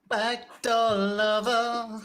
Backdoor lover.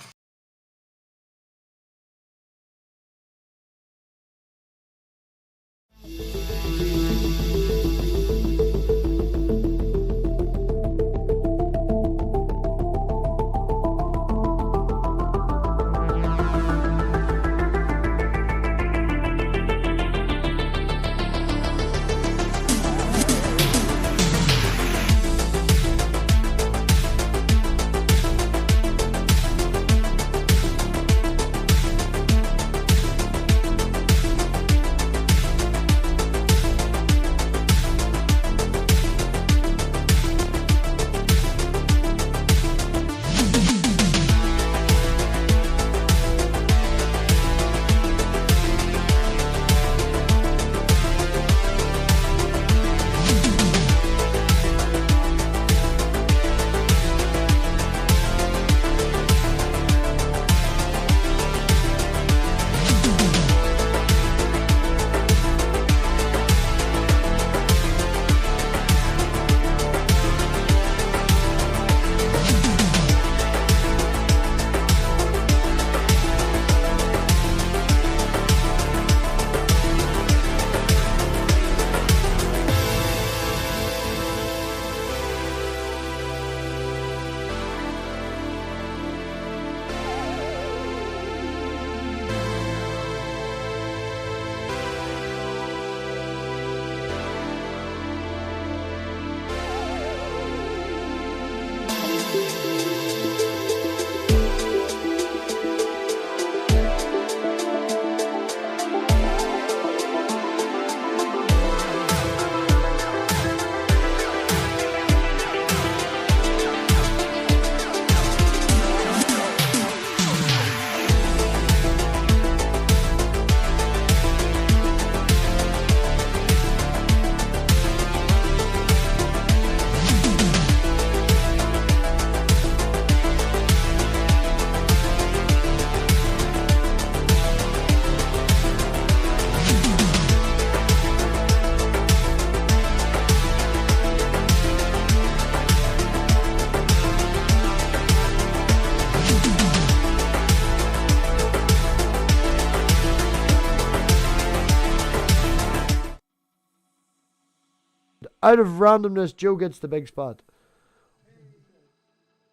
Out of randomness, Joe gets the big spot.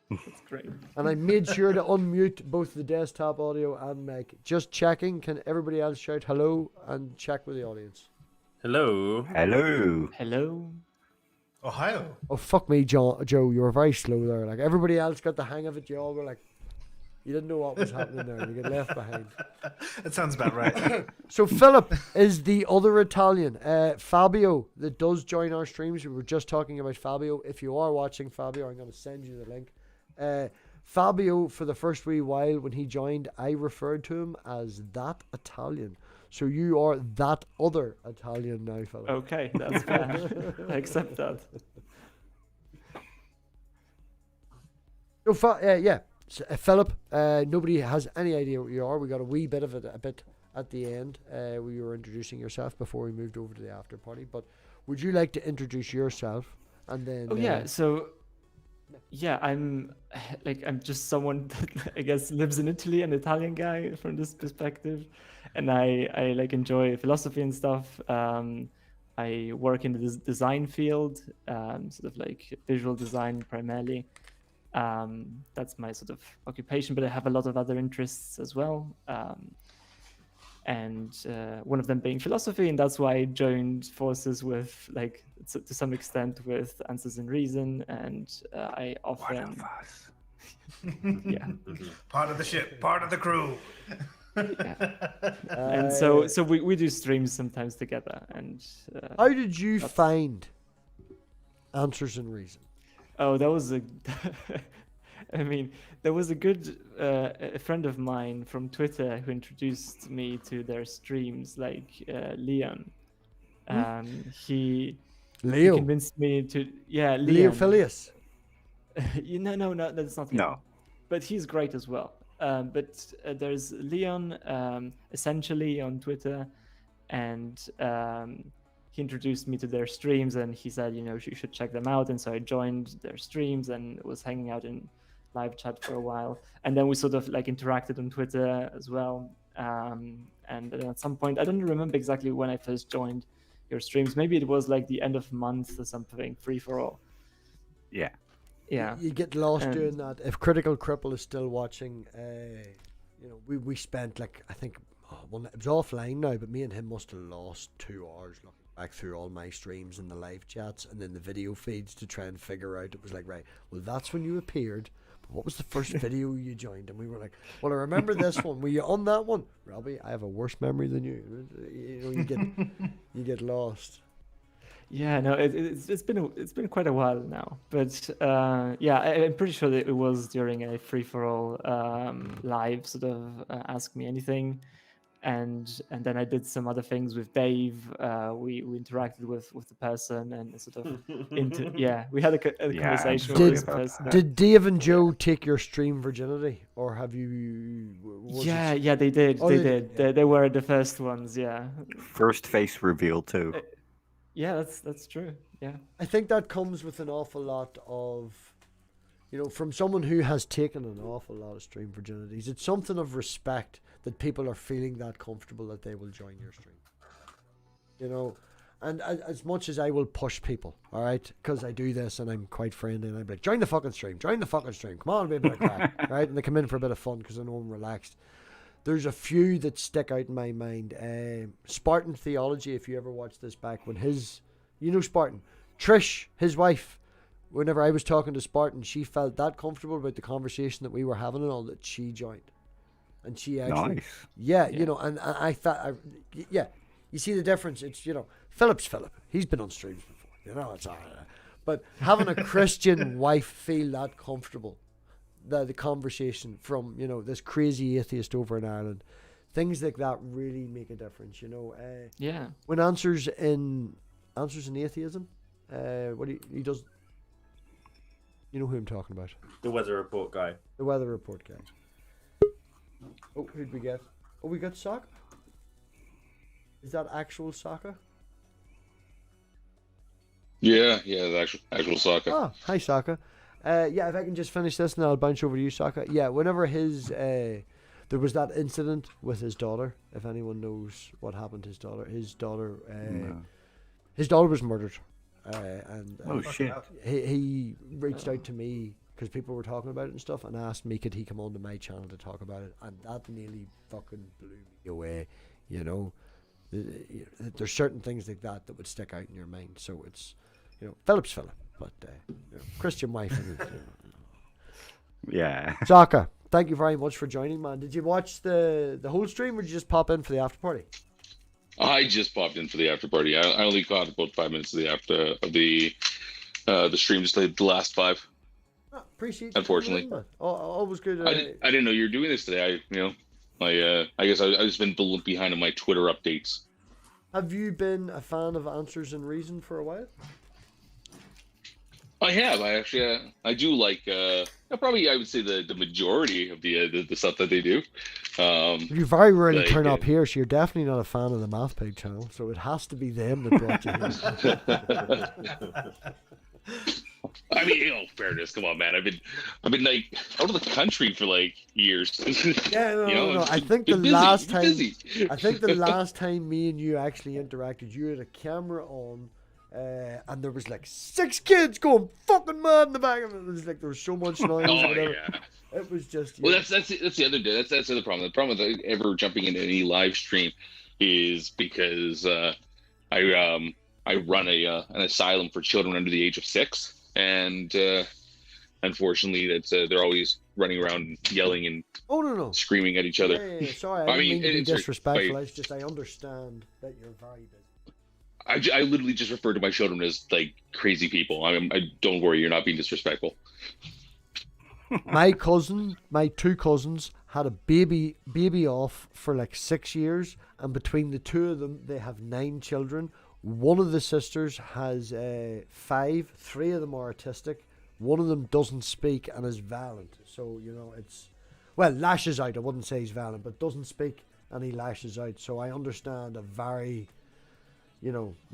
That's great. And I made sure to unmute both the desktop audio and mic. Just checking. Can everybody else shout hello and check with the audience? Hello. Hello. Hello. Ohio. Oh, fuck me, Joe. You were very slow there. Like, everybody else got the hang of it. You all were like, you didn't know what was happening there. You get left behind. That sounds about right. So Philip is the other Italian. Fabio, that does join our streams. We were just talking about Fabio. If you are watching Fabio, I'm going to send you the link. Fabio, for the first wee while when he joined, I referred to him as that Italian. So you are that other Italian now, Philip. Okay, that's fair. I accept that. So, yeah. So, Philip, nobody has any idea what you are. We got a wee bit of it a bit at the end. We were introducing yourself before we moved over to the after party. But would you like to introduce yourself and then? Oh yeah, so yeah, I'm just someone that I guess lives in Italy, an Italian guy from this perspective, and I like enjoy philosophy and stuff. I work in the design field, sort of like visual design primarily. That's my sort of occupation, but I have a lot of other interests as well. And one of them being philosophy, and that's why I joined forces with, like, to some extent, with Answers in Reason, and I often... yeah. Part of the ship, part of the crew. Yeah. And so we do streams sometimes together. And how did you find Answers in Reason? Oh, that was a... I mean, there was a good a friend of mine from Twitter who introduced me to their streams, like Leon. He convinced me to... Yeah, Leon. Leo Filius. No, that's not him. No. But he's great as well. But there's Leon, essentially, on Twitter, and he introduced me to their streams, and he said, you should check them out. And so I joined their streams and was hanging out in live chat for a while, and then we sort of like interacted on Twitter as well. And then at some point, I don't remember exactly when I first joined your streams. Maybe it was like the end of month or something, free for all. Yeah. Yeah. You get lost And- doing that. If Critical Cripple is still watching, we spent like, I think, well, it was offline now, but me and him must have lost 2 hours looking back through all my streams and the live chats and then the video feeds to try and figure out. It was like, right, well, that's when you appeared. But what was the first video you joined? And we were like, well, I remember this one. Were you on that one? Robbie, I have a worse memory than you. You get lost. Yeah, no, it's been quite a while now, but yeah, I'm pretty sure that it was during a free for all live sort of Ask Me Anything, and then I did some other things with Dave. We interacted with the person and sort of we had a conversation with this person. Did Dave and Joe take your stream virginity, or have you? Yeah, they did. Oh, they they did. did, yeah. They were the first ones. Yeah. First face reveal too. Yeah, that's true. Yeah. I think that comes with an awful lot of, from someone who has taken an awful lot of stream virginities. It's something of respect that people are feeling that comfortable that they will join your stream. And as much as I will push people, all right, because I do this and I'm quite friendly and I'm like, join the fucking stream, come on, be a bit of crack, right? And they come in for a bit of fun because I know I'm relaxed. There's a few that stick out in my mind. Spartan Theology, if you ever watched this back, when Spartan. Trish, his wife, whenever I was talking to Spartan, she felt that comfortable about the conversation that we were having and all that she joined. And she actually... Nice. Yeah, and I thought... you see the difference? It's, Philip's Philip. He's been on streams before. It's all right. But having a Christian wife feel that comfortable... The conversation from this crazy atheist over in Ireland, things like that really make a difference. Yeah. When answers in atheism, he does. You know who I'm talking about? The weather report guy. The weather report guy. Oh, who'd we get? Oh, we got Sokka. Is that actual Sokka? Yeah, the actual Sokka. Oh, hi Sokka. If I can just finish this and I'll bounce over to you, Sokka. Yeah, whenever there was that incident with his daughter, if anyone knows what happened to his daughter, his daughter was murdered. Oh shit. He reached out to me because people were talking about it and stuff and asked me could he come onto my channel to talk about it, and that nearly fucking blew me away. There's certain things like that would stick out in your mind. So it's, Philip's Philip. But Christian wife. Yeah. Sokka, thank you very much for joining, man. Did you watch the whole stream, or did you just pop in for the after party? I just popped in for the after party. I only caught about 5 minutes of the stream, just the last 5. Appreciate it. Unfortunately, always good. I didn't know you were doing this today. I guess I've just been behind on my Twitter updates. Have you been a fan of Answers and Reason for a while? I have. I do like. Probably, I would say the majority of the stuff that they do. You very rarely turn up here, so you're definitely not a fan of the MathPig channel. So it has to be them that brought you here. I mean, fairness. Come on, man. I've been like out of the country for like years. Yeah, no. I think the last time me and you actually interacted, you had a camera on. And there was like 6 kids going fucking mad in the back of it. It was like there was so much noise. Yeah. It was just. Well, that's the other day. That's the other problem. The problem with ever jumping into any live stream is because I run an asylum for children under the age of 6, and unfortunately, they're always running around yelling and screaming at each other. Yeah. Sorry, I didn't mean to be disrespectful. I understand that you're very busy. I literally just refer to my children as like crazy people. I don't worry, you're not being disrespectful. My 2 cousins had a baby off for like 6 years, and between the 2 of them, they have 9 children. One of the sisters has 5. 3 of them are autistic. One of them doesn't speak and is violent. So it's lashes out. I wouldn't say he's violent, but doesn't speak and he lashes out. So I understand a very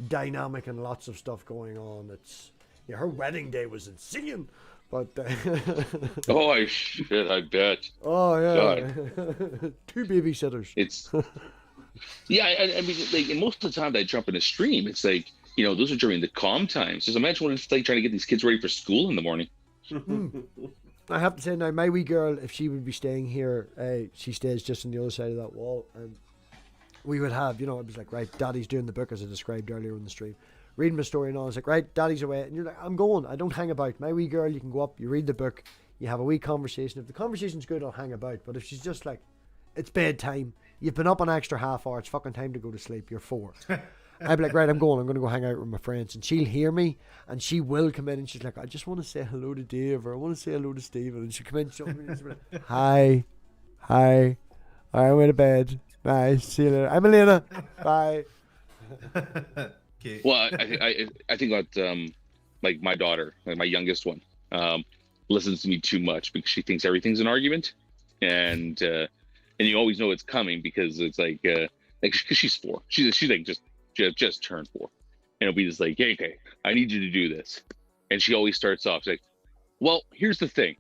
dynamic and lots of stuff going on. It's her wedding day was insane, But Oh, I bet. oh yeah, 2 babysitters. It's yeah. I mean, like, and most of the time that I jump in a stream, it's like, those are during the calm times. Just imagine what it's like trying to get these kids ready for school in the morning. I have to say now, my wee girl, if she would be staying here, she stays just on the other side of that wall, and we would have, it was like, right, Daddy's doing the book as I described earlier in the stream, reading my story and all. It's like, right, Daddy's away, and you're like, I'm going. I don't hang about. My wee girl, you can go up, you read the book, you have a wee conversation. If the conversation's good, I'll hang about. But if she's just like, it's bedtime, you've been up an extra half hour, it's fucking time to go to sleep, you're 4. I'd be like, right, I'm going to go hang out with my friends. And she'll hear me, and she will come in, and she's like, I just want to say hello to Dave, or I want to say hello to Stephen. And she'll come in, she'll be like, hi, all right, I'm going to bed. Nice, see you later. I'm Elena. Bye. Okay. Well, I think that like my daughter, like my youngest one, listens to me too much because she thinks everything's an argument, and you always know it's coming because it's like because she's 4, she's like just turned 4, and it'll be just like, hey, okay, I need you to do this, and she always starts off, she's like, well, here's the thing,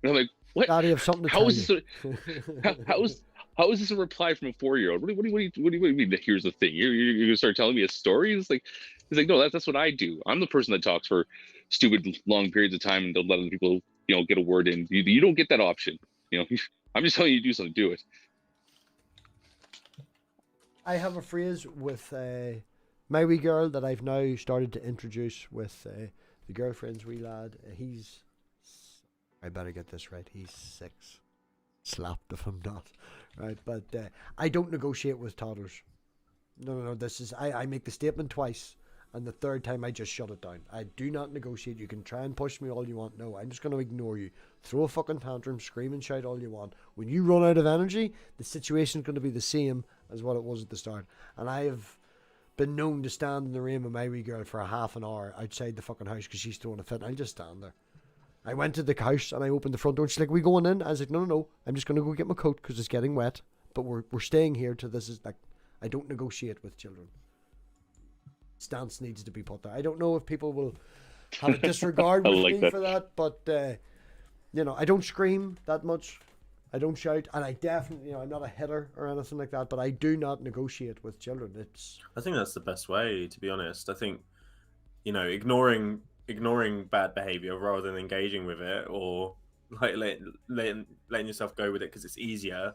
and I'm like, what? Daddy, have something to How tell is you. this? How is this a reply from a 4-year-old? What do you mean? Here's the thing. You're gonna start telling me a story? It's like no, that's what I do. I'm the person that talks for stupid long periods of time and don't let other people get a word in. You don't get that option. I'm just telling you to do something. Do it. I have a phrase with my wee girl that I've now started to introduce with the girlfriend's wee lad. I better get this right. He's 6. Slapped if I'm not. Right, but I don't negotiate with toddlers. No. This is I make the statement twice, and the third time I just shut it down. I do not negotiate. You can try and push me all you want. No, I'm just going to ignore you. Throw a fucking tantrum, scream and shout all you want. When you run out of energy, the situation's going to be the same as what it was at the start. And I have been known to stand in the rain with my wee girl for a half an hour outside the fucking house because she's throwing a fit. And I'll just stand there. I went to the house and I opened the front door and she's like, we going in? I was like, no. I'm just going to go get my coat because it's getting wet. But we're staying here till this is like, I don't negotiate with children. Stance needs to be put there. I don't know if people will have a disregard with me for that, but I don't scream that much. I don't shout, and I definitely, I'm not a hitter or anything like that, but I do not negotiate with children. I think that's the best way, to be honest. I think, ignoring bad behavior rather than engaging with it, or like letting yourself go with it because it's easier.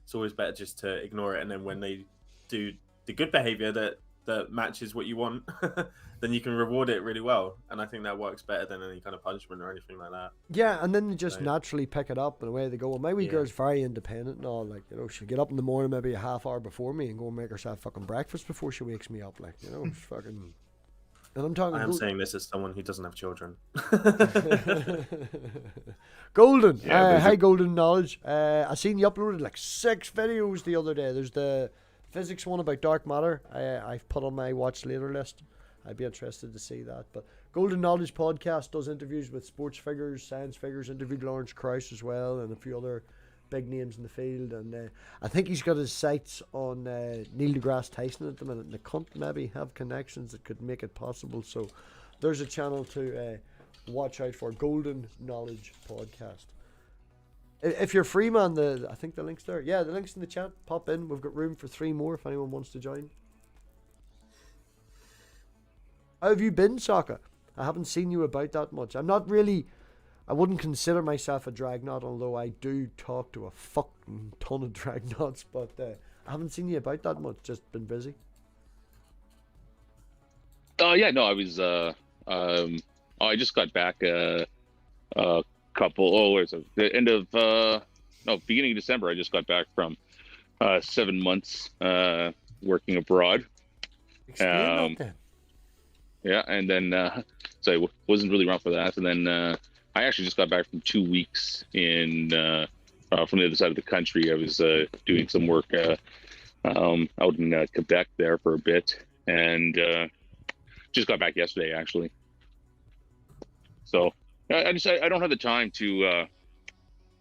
It's always better just to ignore it, and then when they do the good behavior that matches what you want, then you can reward it really well. And I think that works better than any kind of punishment or anything like that. Yeah, and then they just naturally pick it up and away they go. Well, my wee girl's very independent and all. Like, she'll get up in the morning maybe a half hour before me and go and make herself fucking breakfast before she wakes me up. Like, it's fucking. And I'm talking. I am saying this as someone who doesn't have children. Golden. Hi, Golden Knowledge. I seen you uploaded like 6 videos the other day. There's the physics one about dark matter. I've put on my watch later list. I'd be interested to see that. But Golden Knowledge podcast does interviews with sports figures, science figures. Interviewed Lawrence Krauss as well, and a few other big names in the field. And I think he's got his sights on Neil deGrasse Tyson at the minute. And the cunt maybe have connections that could make it possible. So there's a channel to watch out for. Golden Knowledge podcast. If you're free, man, I think the link's there. Yeah, the link's in the chat. Pop in. We've got room for 3 more if anyone wants to join. How have you been, Sokka? I haven't seen you about that much. I wouldn't consider myself a dragnot, although I do talk to a fucking ton of dragnauts, but I haven't seen you about that much. Just been busy. Oh yeah, no, I was I just got back the end of beginning of December. I just got back from 7 months working abroad. Explain that then. Yeah, and then so I wasn't really around for that, and then I actually just got back from 2 weeks in from the other side of the country. I was doing some work out in Quebec there for a bit, and just got back yesterday actually. So I don't have the time to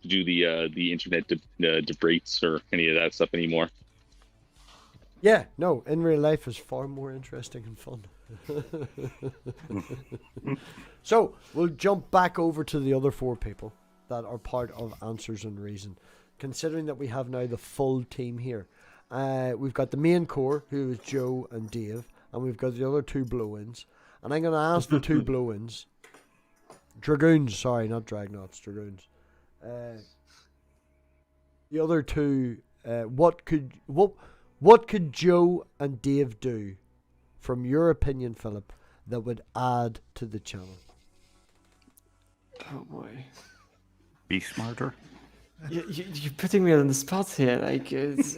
do the internet debates or any of that stuff anymore. Yeah, no, in real life is far more interesting and fun. So we'll jump back over to the other 4 people that are part of Answers and Reason. Considering that we have now the full team here, we've got the main core, who is Joe and Dave, and we've got the other 2 blow-ins. And I'm going to ask the 2 blow-ins, Dragoons, sorry, not Dragnauts, Dragoons. The other 2, what could Joe and Dave do, from your opinion, Philip, that would add to the channel? Oh boy. Be smarter. You're putting me on the spot here. Like, it's,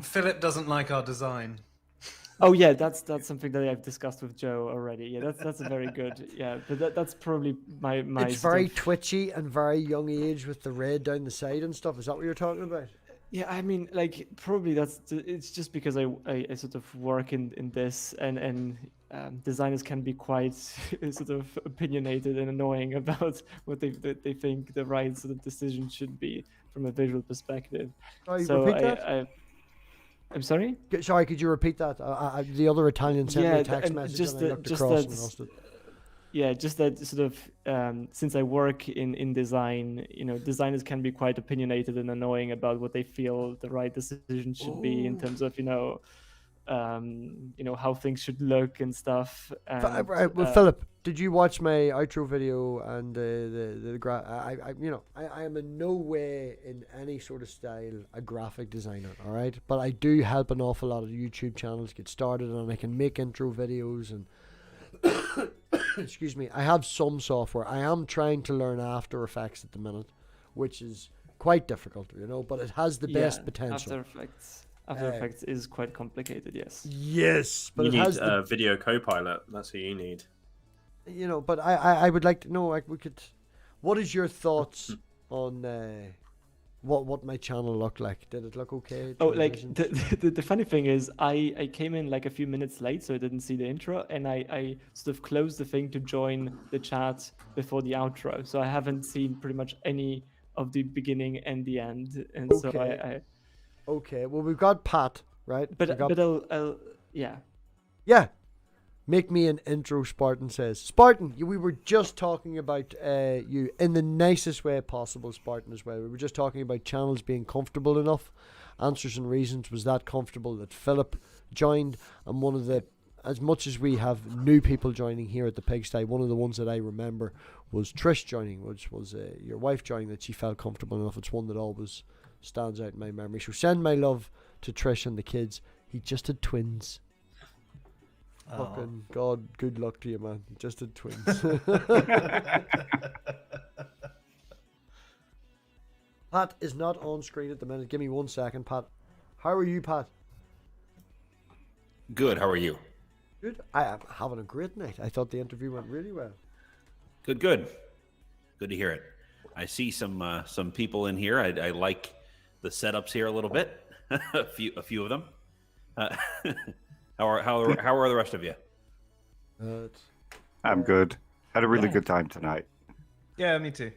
Philip doesn't like our design. oh yeah, that's something that I've discussed with Joe already. Yeah, that's a very good. Yeah, but that's probably my. It's very twitchy and very young age with the red down the side and stuff. Is that what you're talking about? Yeah, I mean, like, probably it's just because I sort of work in this, and designers can be quite sort of opinionated and annoying about what they think the right sort of decision should be from a visual perspective. Sorry, So repeat that? I'm sorry. Sorry, could you repeat that? The other Italian sent me Yeah, a text and message just and I that- looked just across and that- lost it. Yeah, just that sort of since I work in design, designers can be quite opinionated and annoying about what they feel the right decision should be in terms of how things should look and stuff. And, Well, Philip, did you watch my outro video and I am in no way in any sort of style a graphic designer, all right? But I do help an awful lot of YouTube channels get started, and I can make intro videos and excuse me, I have some software. I am trying to learn After Effects at the minute, which is quite difficult, but it has the best potential. After Effects is quite complicated, yes. Yes, but you it need has a video co-pilot. That's who you need. But I would like to know, like, what is your thoughts on what my channel looked like? Did it look okay? Oh, like Transitions? the funny thing is, I came in like a few minutes late, so I didn't see the intro, and I sort of closed the thing to join the chat before the outro, so I haven't seen pretty much any of the beginning and the end, and so Okay. I Okay, well, we've got Pat, right? but We've got- but I'll yeah. Yeah. Make me an intro, Spartan says. Spartan, we were just talking about you in the nicest way possible, Spartan, as well. We were just talking about channels being comfortable enough. Answers and Reasons was that comfortable that Philip joined. And one of the, as much as we have new people joining here at the Pigsty, one of the ones that I remember was Trish joining, which was your wife joining, that she felt comfortable enough. It's one that always stands out in my memory. So send my love to Trish and the kids. He just had twins. Fucking God, good luck to you, man. You just had twins. Pat is not on screen at the minute. Give me 1 second, Pat. How are you, Pat? Good. How are you? Good. I am having a great night. I thought the interview went really well. Good. Good. Good to hear it. I see some people in here. I like the setups here a little bit. a few of them. How are the rest of you? I'm good. Had a really good time tonight. Yeah, me too.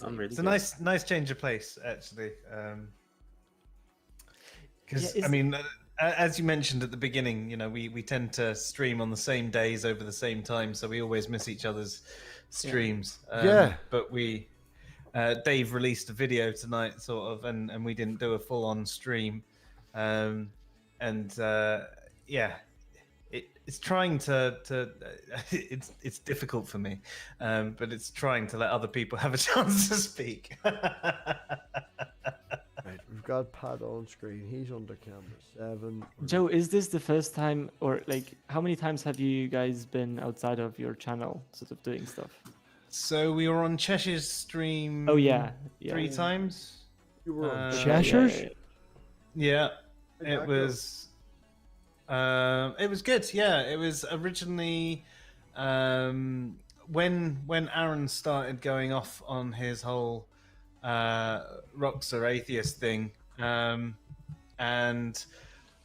I'm really It's a good. nice change of place, actually. Because Yeah, I mean, as you mentioned at the beginning, we tend to stream on the same days over the same time, so we always miss each other's streams. Yeah. But Dave released a video tonight, sort of, and we didn't do a full-on stream. It's trying to it's difficult for me, but it's trying to let other people have a chance to speak. Right, we've got Pat on screen. He's under camera 7. Joe, is this the first time, or like how many times have you guys been outside of your channel, sort of doing stuff? So we were on Cheshire's stream. Oh yeah, 3 times. You were on Uh, Cheshire's? Yeah, it was good. Yeah, it was originally when Aaron started going off on his whole rocks are atheist thing, and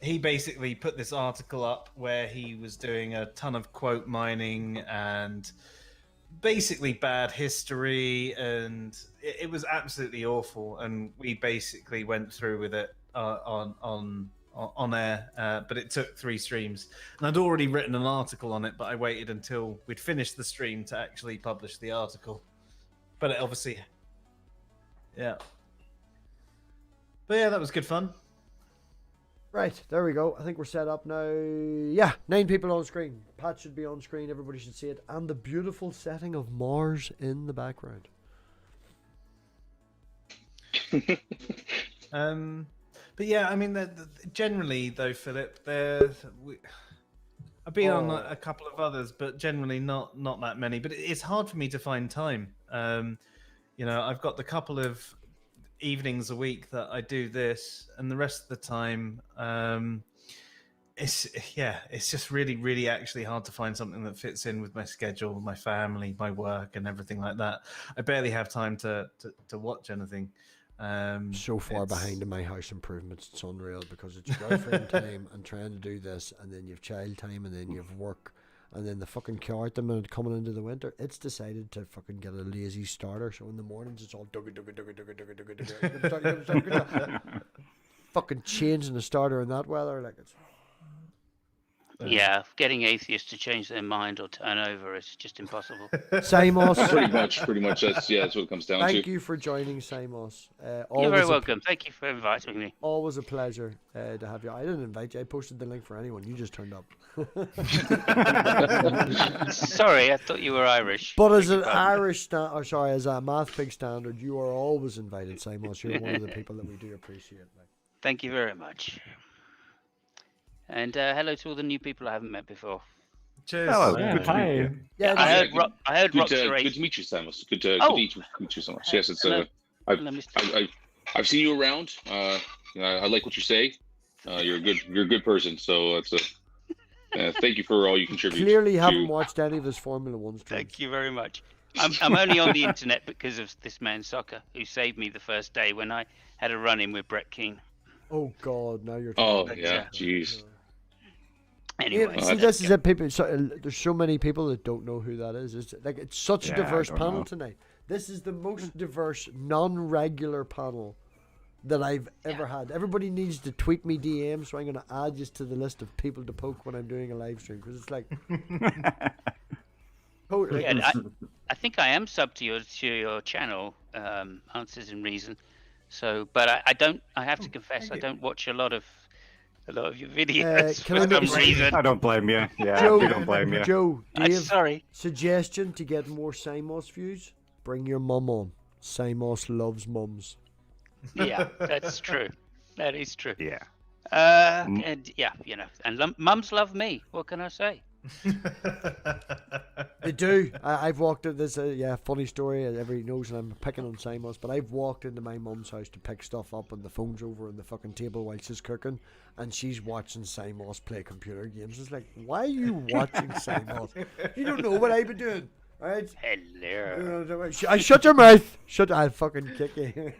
he basically put this article up where he was doing a ton of quote mining and basically bad history, and it was absolutely awful. And we basically went through with it on on air, but it took 3 streams. And I'd already written an article on it, but I waited until we'd finished the stream to actually publish the article. But it obviously, yeah. But yeah, that was good fun. Right, there we go. I think we're set up now. Yeah, 9 people on screen. Pat should be on screen. Everybody should see it. And the beautiful setting of Mars in the background. But yeah, I mean, generally though, Philip, I've been on a couple of others, but generally not that many. But it's hard for me to find time. You know, I've got the couple of evenings a week that I do this, and the rest of the time, it's just really actually hard to find something that fits in with my schedule, my family, my work, and everything like that. I barely have time to watch anything. So far behind in my house improvements, it's unreal, because it's girlfriend time and trying to do this, and then you've child time, and then you've work, and then the fucking car at the minute coming into the winter. It's decided to fucking get a lazy starter, so in the mornings it's all fucking changing the starter in that weather, like it's. Yeah, getting atheists to change their mind or turn over is just impossible. Simos. Pretty much. That's what it comes down to. Thank you for joining, Simos. You're very welcome. Thank you for inviting me. Always a pleasure to have you. I didn't invite you. I posted the link for anyone. You just turned up. Sorry, I thought you were Irish. But as an Irish, as a MathPig standard, you are always invited, Simos. You're one of the people that we do appreciate. Thank you very much. And hello to all the new people I haven't met before. Cheers. Hello. Yeah, Good to meet hi. you. Yeah, I heard Good Rock's to race. meet you, Samus. Good to meet you so much. Yes, it's hello. I've seen you around. I like what you say. You're a good person. So it's thank you for all you contribute. Clearly haven't watched any of his Formula 1 streams. Thank you very much. I'm only on the internet because of this man Soccer, who saved me the first day when I had a run-in with Brett Keane. Oh God, now you're Oh talking. yeah, jeez. Anyway, See, this is it. People, there's so many people that don't know who that is. It's such a diverse panel tonight. This is the most diverse, non-regular panel that I've ever had. Everybody needs to tweet me DM, so I'm going to add you to the list of people to poke when I'm doing a live stream, because it's like. Totally. yeah, I think I am subbed to your channel, Answers in Reason. So, but I don't. I have to confess, I don't watch a lot of your videos can for I make some a reason. I don't blame you. Yeah, Joe, we don't blame you. Joe, I'm Dave, sorry. suggestion to get more Simos views: bring your mum on. Simos loves mums. Yeah, that's true. That is true. Yeah. And yeah, you know, and mums love me. What can I say? They do. I've walked in this. Funny story. Everybody knows, and I'm picking on Simos, but I've walked into my mum's house to pick stuff up, and the phone's over on the fucking table while she's cooking, and she's watching Simos play computer games. It's like, why are you watching Simos? You don't know what I've been doing, right? Hello. Shut your mouth. I'll fucking kick you.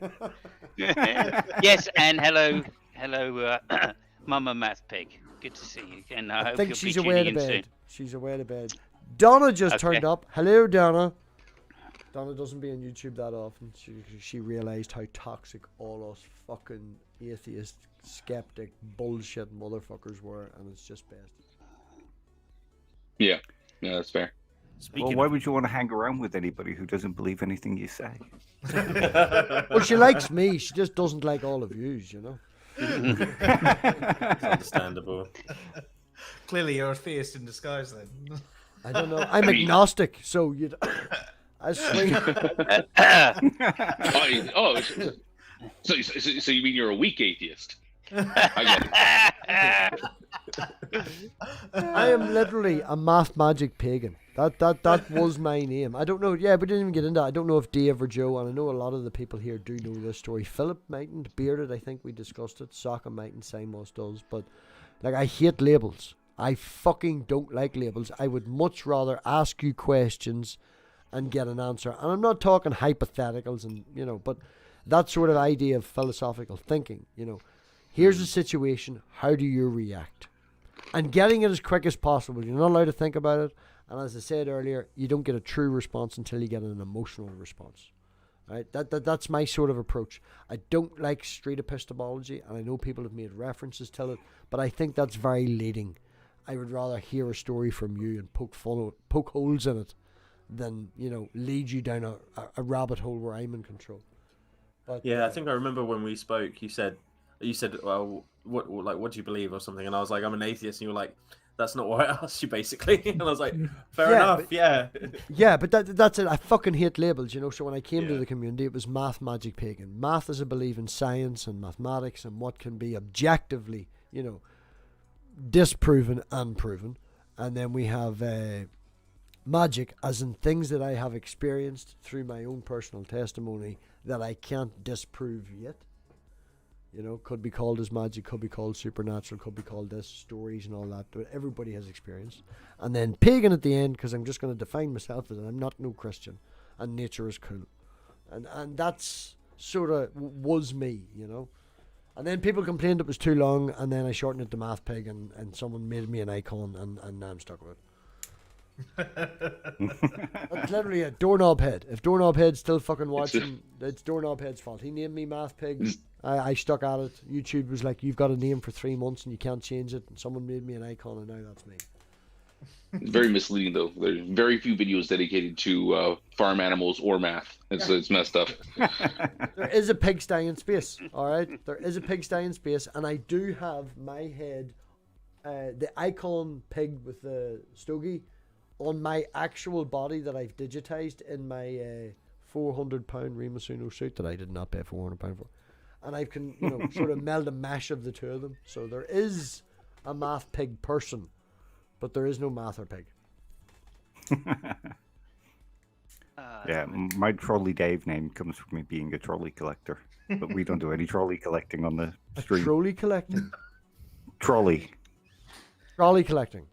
Yes, and hello, Mama MathPig. Good to see you again. I hope think you'll she's be away tuning to in bed. soon. She's away to bed. Donna just Okay. turned up. Hello, Donna. Donna doesn't be on YouTube that often. She realised how toxic all us fucking atheist, skeptic, bullshit motherfuckers were, and it's just best. Yeah, that's fair. Well, why would you want to hang around with anybody who doesn't believe anything you say? Well, she likes me. She just doesn't like all of yous, you know. It's understandable. Clearly, you're a theist in disguise, then. I don't know. I'm agnostic, so you'd. I swing. So you mean you're a weak atheist? I get it. I am literally a math magic pagan. That was my name. I don't know. Yeah, we didn't even get into that. I don't know if Dave or Joe, and I know a lot of the people here do know this story. Philip mightn't, Bearded, I think we discussed it. Sokka mightn't, Simos does. But, like, I hate labels. I fucking don't like labels. I would much rather ask you questions and get an answer. And I'm not talking hypotheticals and, you know, but that sort of idea of philosophical thinking, you know. Here's the situation. How do you react? And getting it as quick as possible. You're not allowed to think about it. And as I said earlier, you don't get a true response until you get an emotional response. Right? That's my sort of approach. I don't like street epistemology, and I know people have made references to it, but I think that's very leading. I would rather hear a story from you and poke holes in it than, you know, lead you down a rabbit hole where I'm in control. But, Yeah, I think I remember when we spoke. You said, well, what do you believe or something? And I was like, I'm an atheist, and you were like, that's not what I asked you, basically. And I was like, fair enough, yeah. Yeah, but that's it. I fucking hate labels, you know. So when I came to Yeah. the community, it was math, magic, pagan. Math is a belief in science and mathematics and what can be objectively, you know, disproven and proven. And then we have magic, as in things that I have experienced through my own personal testimony that I can't disprove yet. You know, could be called as magic, could be called supernatural, could be called this, stories and all that, but everybody has experienced. And then pagan at the end, because I'm just going to define myself as I'm not no Christian, and nature is cool. And that's sort of was me, you know. And then people complained it was too long, and then I shortened it to MathPig, and someone made me an icon, and now I'm stuck with it. That's literally a doorknob head. If doorknob head's still fucking watching, it's doorknob head's fault. He named me MathPig. I stuck at it. YouTube was like, you've got a name for 3 months and you can't change it. And someone made me an icon, and now that's me. Very misleading, though. There's very few videos dedicated to farm animals or math. It's messed up. There is a pigsty in space, all right? There is a pigsty in space, and I do have my head, the icon pig with the stogie, on my actual body that I've digitized in my £400 Rimasuno suit that I did not pay £400 for. And I can, you know, sort of meld a mesh of the two of them. So there is a math pig person, but there is no mather pig. Yeah, my Trolley Dave name comes from me being a trolley collector, but we don't do any trolley collecting on the A stream. trolley collecting? Trolley. Trolley collecting.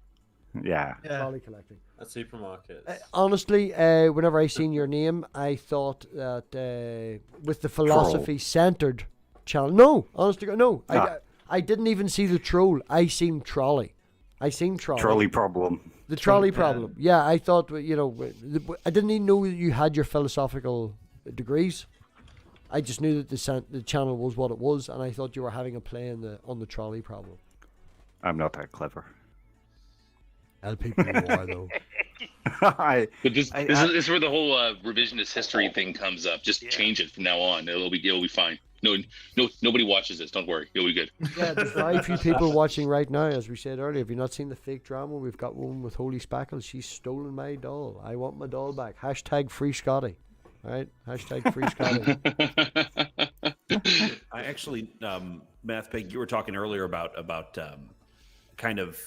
Yeah. Trolley collecting. At supermarkets. Honestly, whenever I seen your name, I thought that with the philosophy-centered channel... No, honestly, no. I didn't even see the troll. I seen trolley. Trolley problem. The trolley problem. Yeah, I thought, you know, I didn't even know that you had your philosophical degrees. I just knew that the channel was what it was, and I thought you were having a play on the trolley problem. I'm not that clever. LPP are, though. But this is where the whole revisionist history thing comes up. Just change it from now on. It'll be fine. No, nobody watches this. Don't worry. You'll be good. Yeah, there's very few people watching right now. As we said earlier, have you not seen the fake drama? We've got one with Holy Spackle. She's stolen my doll. I want my doll back. Hashtag free Scotty. All right? Hashtag free Scotty. I actually, MathPig, you were talking earlier about kind of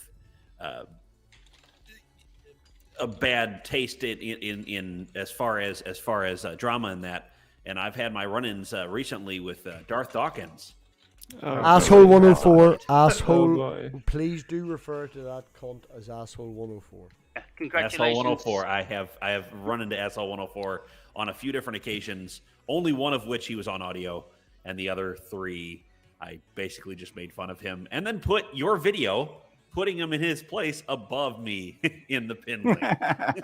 a bad taste in as far as drama in that, and I've had my run-ins recently with Darth Dawkins. Asshole 104. Asshole. boy. Please do refer to that cunt as Asshole 104. Congratulations. Asshole 104. I have run into Asshole 104 on a few different occasions. Only one of which he was on audio, and the other 3 I basically just made fun of him, and then put your video, putting him in his place above me in the pin link.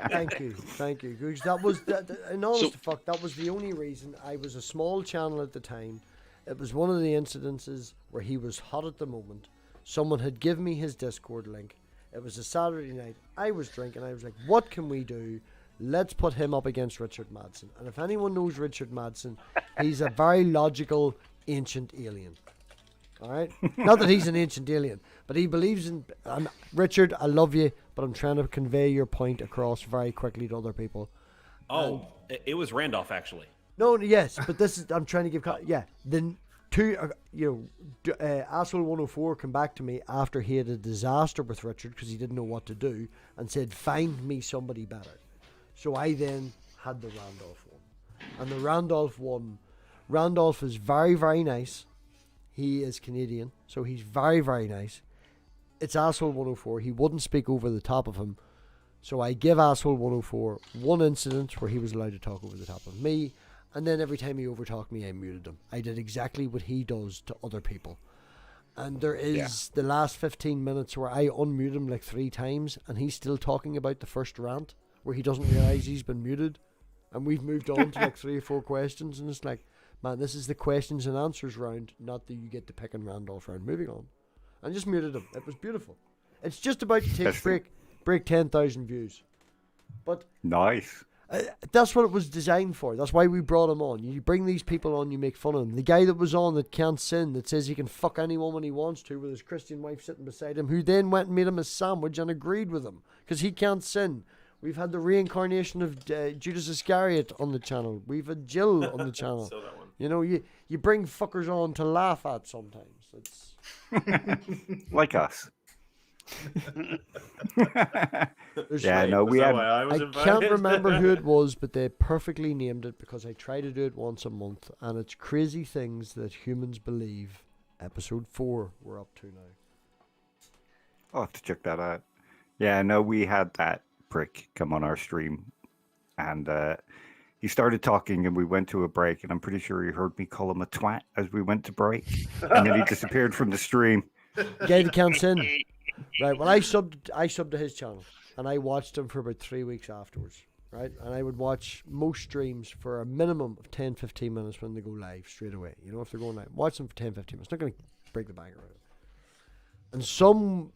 Thank you. Because that was, in honest to fuck, that was the only reason. I was a small channel at the time. It was one of the incidences where he was hot at the moment. Someone had given me his Discord link. It was a Saturday night. I was drinking. I was like, what can we do? Let's put him up against Richard Madsen. And if anyone knows Richard Madsen, he's a very logical ancient alien. All right? Not that he's an ancient alien, but he believes in... Richard, I love you, but I'm trying to convey your point across very quickly to other people. Oh, it was Randolph, actually. No, yes, but this is... I'm trying to give... Yeah, then two... Asshole 104 came back to me after he had a disaster with Richard because he didn't know what to do and said, find me somebody better. So I then had the Randolph one. And the Randolph one... Randolph is very, very nice. He is Canadian, so he's very, very nice. It's Asshole 104. He wouldn't speak over the top of him. So I give Asshole 104 one incident where he was allowed to talk over the top of me. And then every time he overtalked me, I muted him. I did exactly what he does to other people. And there is the last 15 minutes where I unmute him like 3 times. And he's still talking about the first rant where he doesn't realise he's been muted. and we've moved on to like 3 or 4 questions, and it's like, man, this is the questions and answers round, not that you get to pick and Randolph round. Moving on. And just muted him. It was beautiful. It's just about to break 10,000 views. But Nice. that's what it was designed for. That's why we brought him on. You bring these people on, you make fun of them. The guy that was on that can't sin, that says he can fuck any woman he wants to with his Christian wife sitting beside him, who then went and made him a sandwich and agreed with him because he can't sin. We've had the reincarnation of Judas Iscariot on the channel. We've had Jill on the channel. Saw that one. You know, you bring fuckers on to laugh at sometimes. It's Like us. there's Yeah, like- no, we had. I can't remember who it was, but they perfectly named it because I try to do it once a month, and it's crazy things that humans believe. Episode 4 we're up to now. I'll have to check that out. Yeah, no, we had that prick come on our stream, and he started talking, and we went to a break, and I'm pretty sure he heard me call him a twat as we went to break, and then he disappeared from the stream. Guy that can't sin. Right, well, I subbed to his channel, and I watched him for about 3 weeks afterwards, right? And I would watch most streams for a minimum of 10-15 minutes when they go live straight away. You know, if they're going live, watch them for 10-15 minutes. Not going to break the bank around it. And some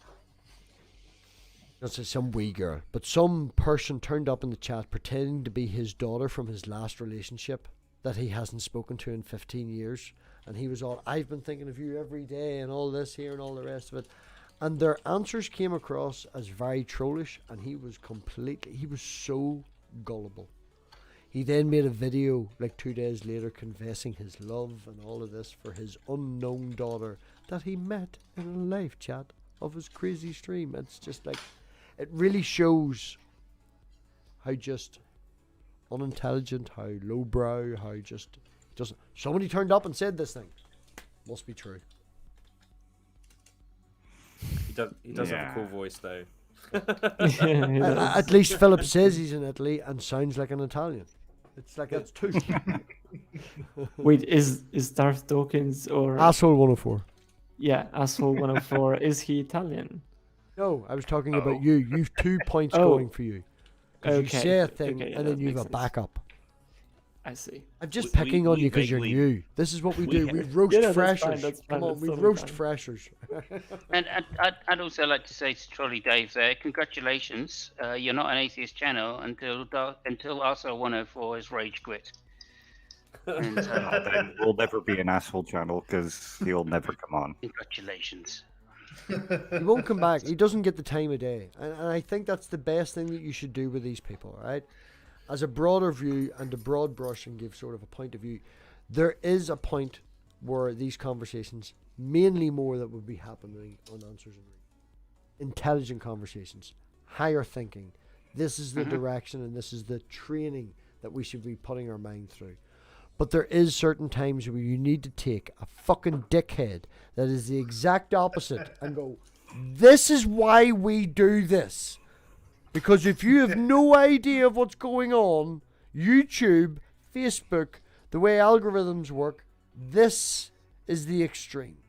wee girl, but some person turned up in the chat pretending to be his daughter from his last relationship that he hasn't spoken to in 15 years. And he was all, I've been thinking of you every day and all this here and all the rest of it. And their answers came across as very trollish, and he was so gullible. He then made a video like 2 days later confessing his love and all of this for his unknown daughter that he met in a live chat of his crazy stream. It's just like, it really shows how just unintelligent, how lowbrow, how just doesn't. Somebody turned up and said this thing. Must be true. He does have a cool voice though. At least Philip says he's in Italy and sounds like an Italian. It's like it's 2. Wait, is Darth Dawkins or Asshole 104. yeah, asshole 104? Is he Italian? No, I was talking about you. You've 2 points Oh. going for you. 'Cause you Okay, say a thing okay, yeah, and then that you've a makes sense. backup. I see. I'm just We- picking on we you because you're vaguely- new. This is what we do. We Yeah, roast that's fine, freshers. that's fine, Come on, that's we totally roast fine. freshers. And I'd also like to say to Trolley Dave there, congratulations. You're not an atheist channel until Arso 104 has rage quit. And, Then we'll never be an asshole channel because he'll never come on. congratulations. He won't come back. He doesn't get the time of day. And I think that's the best thing that you should do with these people, right? As a broader view and a broad brush and give sort of a point of view, there is a point where these conversations, mainly more that would be happening on Answers and Read. Intelligent conversations, higher thinking. This is the direction and this is the training that we should be putting our mind through. But there is certain times where you need to take a fucking dickhead that is the exact opposite and go, this is why we do this. Because if you have no idea of what's going on, YouTube, Facebook, the way algorithms work, this is the extreme.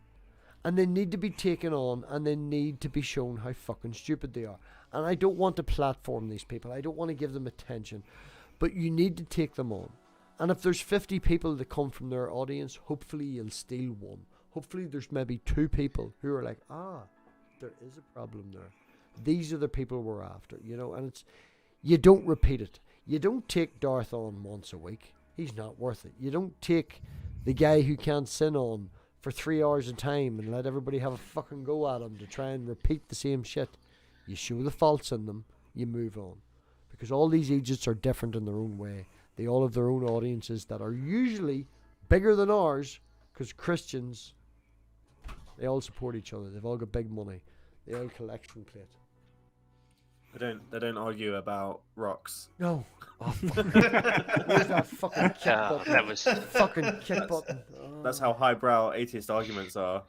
And they need to be taken on and they need to be shown how fucking stupid they are. And I don't want to platform these people. I don't want to give them attention. But you need to take them on. And if there's 50 people that come from their audience, hopefully you'll steal one. Hopefully there's maybe 2 people who are like, there is a problem there. These are the people we're after, you know, and it's, you don't repeat it. You don't take Darth on once a week. He's not worth it. You don't take the guy who can't sin on for 3 hours a time and let everybody have a fucking go at him to try and repeat the same shit. You show the faults in them, you move on. Because all these Egypts are different in their own way. They all have their own audiences that are usually bigger than ours, because Christians, they all support each other. They've all got big money. They all collection plate. They don't argue about rocks. No. Oh, fuck. Where's that fucking kick button? That was Fucking kick button. That's how highbrow atheist arguments are.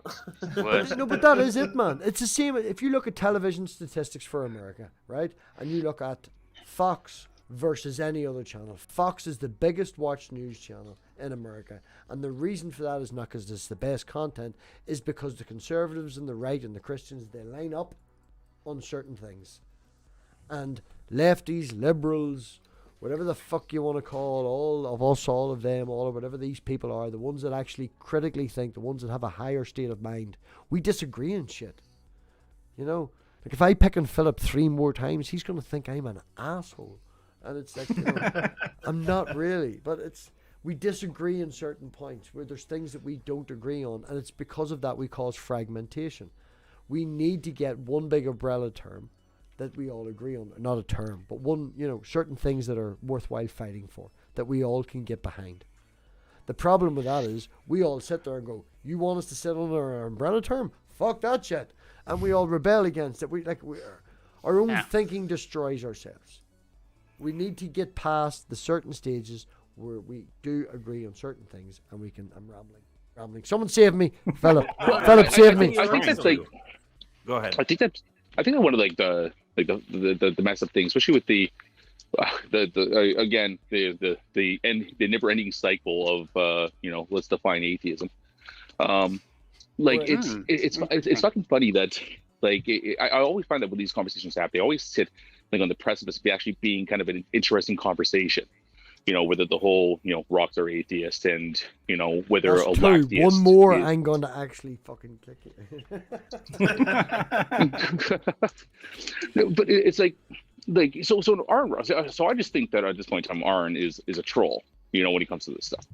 worse. No, but that is it, man. It's the same. If you look at television statistics for America, right, and you look at Fox versus any other channel, Fox is the biggest watched news channel in America, and the reason for that is not because it's the best content, is because the conservatives and the right and the Christians, they line up on certain things, and lefties, liberals, whatever the fuck you want to call all of us, all of them, all of whatever these people are, the ones that actually critically think, the ones that have a higher state of mind, we disagree on shit. You know, like if I pick on Philip 3 more times, he's going to think I'm an asshole. And it's like, you know, I'm not really, but we disagree in certain points where there's things that we don't agree on, and it's because of that we cause fragmentation. We need to get one big umbrella term that we all agree on, not a term, but one, you know, certain things that are worthwhile fighting for, that we all can get behind. The problem with that is we all sit there and go, you want us to sit under an umbrella term? Fuck that shit. And we all rebel against it. Our own thinking destroys ourselves. We need to get past the certain stages where we do agree on certain things, and we can. I'm rambling. Someone save me, Philip. Philip, save me. I think that's like. Go ahead. I think that's one of the messed up things, especially with the never-ending cycle of let's define atheism. It's fucking funny that I always find that when these conversations happen, they always sit on the precipice of actually being kind of an interesting conversation. You know, whether the whole, rocks are atheist, and, whether That's a two. lactheist One more, is... I'm going to actually fucking kick you. No, but it's so Arn, so I just think that at this point in time, Arn is a troll, when it comes to this stuff.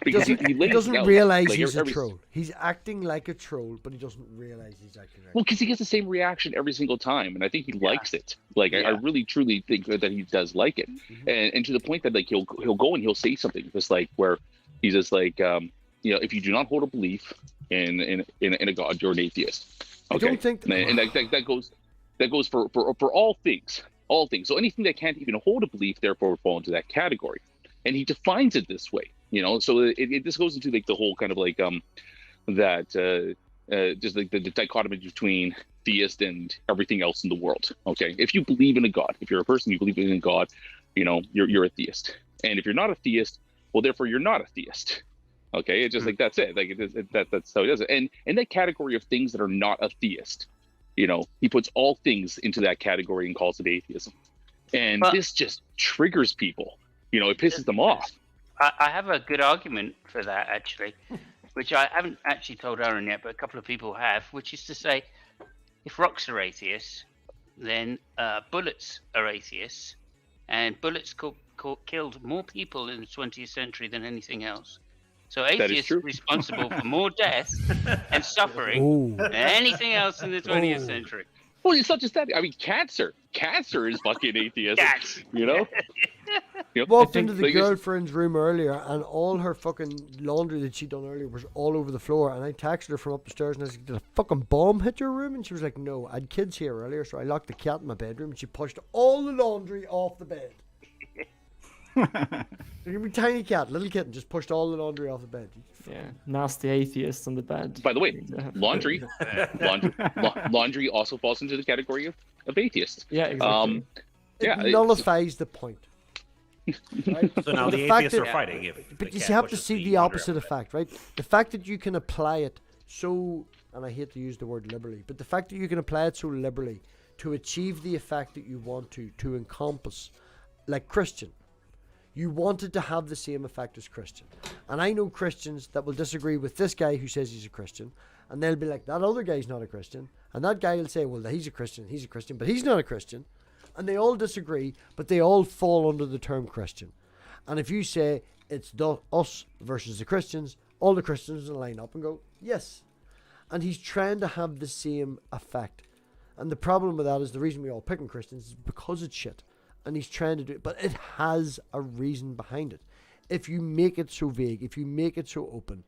Because he doesn't realize he's a troll. He's acting like a troll, but he doesn't realize he's acting like. Well, because he gets the same reaction every single time, and I think he likes it. I really truly think that he does like it, and to the point that he'll go and he'll say something just where he's just if you do not hold a belief in a god, you're an atheist. Okay, I don't think and that goes for all things. So anything that can't even hold a belief, therefore, would fall into that category, and he defines it this way. So this goes into the whole kind of just the dichotomy between theist and everything else in the world. Okay, if you believe in a god, if you're a person you believe in a god, you're a theist, and if you're not a theist, well, therefore you're not a theist. Okay, it's just that's it. That's how he does it. And in that category of things that are not a theist, he puts all things into that category and calls it atheism, and this just triggers people. It pisses them off. I have a good argument for that, actually, which I haven't actually told Aaron yet, but a couple of people have, which is to say, if rocks are atheists, then bullets are atheists, and bullets killed more people in the 20th century than anything else. So atheists are responsible for more death and suffering than anything else in the 20th century. Well, it's not just that. I mean, cancer is fucking atheism. Walked into the girlfriend's room earlier, and all her fucking laundry that she'd done earlier was all over the floor. And I texted her from up the stairs, and I said, "Did a fucking bomb hit your room?" And she was like, "No, I had kids here earlier, so I locked the cat in my bedroom." And she pushed all the laundry off the bed. You're a tiny cat, little kitten, just pushed all the laundry off the bed. Yeah, nasty atheists on the bed. By the way, laundry also falls into the category of atheists. Yeah, exactly. It nullifies the point. Right? So now the atheists are fighting. But you have to see the opposite effect, right? The fact that you can apply it so, and I hate to use the word liberally, but the fact that you can apply it so liberally to achieve the effect that you want to encompass, like Christian. You wanted to have the same effect as Christian. And I know Christians that will disagree with this guy who says he's a Christian, and they'll be like, that other guy's not a Christian. And that guy will say, well, he's a Christian, but he's not a Christian. And they all disagree, but they all fall under the term Christian. And if you say it's us versus the Christians, all the Christians will line up and go, yes. And he's trying to have the same effect. And the problem with that is the reason we all pick on Christians is because it's shit. And he's trying to do it, but it has a reason behind it. If you make it so vague, if you make it so open,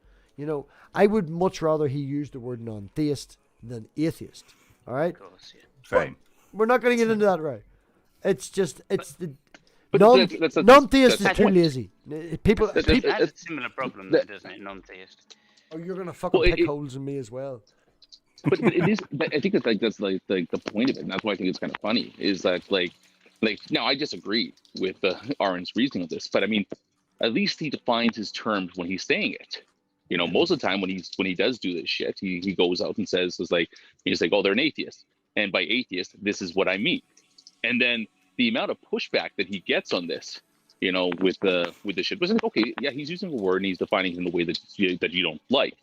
I would much rather he used the word non-theist than atheist. All right? Of course, yeah. Fine. We're not going to get into that, right? It's non-theist is too lazy. People has a similar problem, though, doesn't it? Non-theist. Oh, you're going to fucking pick holes in me as well. But it is. But I think that's the point of it, and that's why I think it's kind of funny. Is that now I disagree with Aaron's reasoning of this, but I mean, at least he defines his terms when he's saying it. Most of the time when he does do this shit, he goes out and says, he's like, oh, they're an atheist, and by atheist, this is what I mean. And then the amount of pushback that he gets on this, you know, with the shit, was like, okay, yeah, he's using a word and he's defining it in a way that you don't like,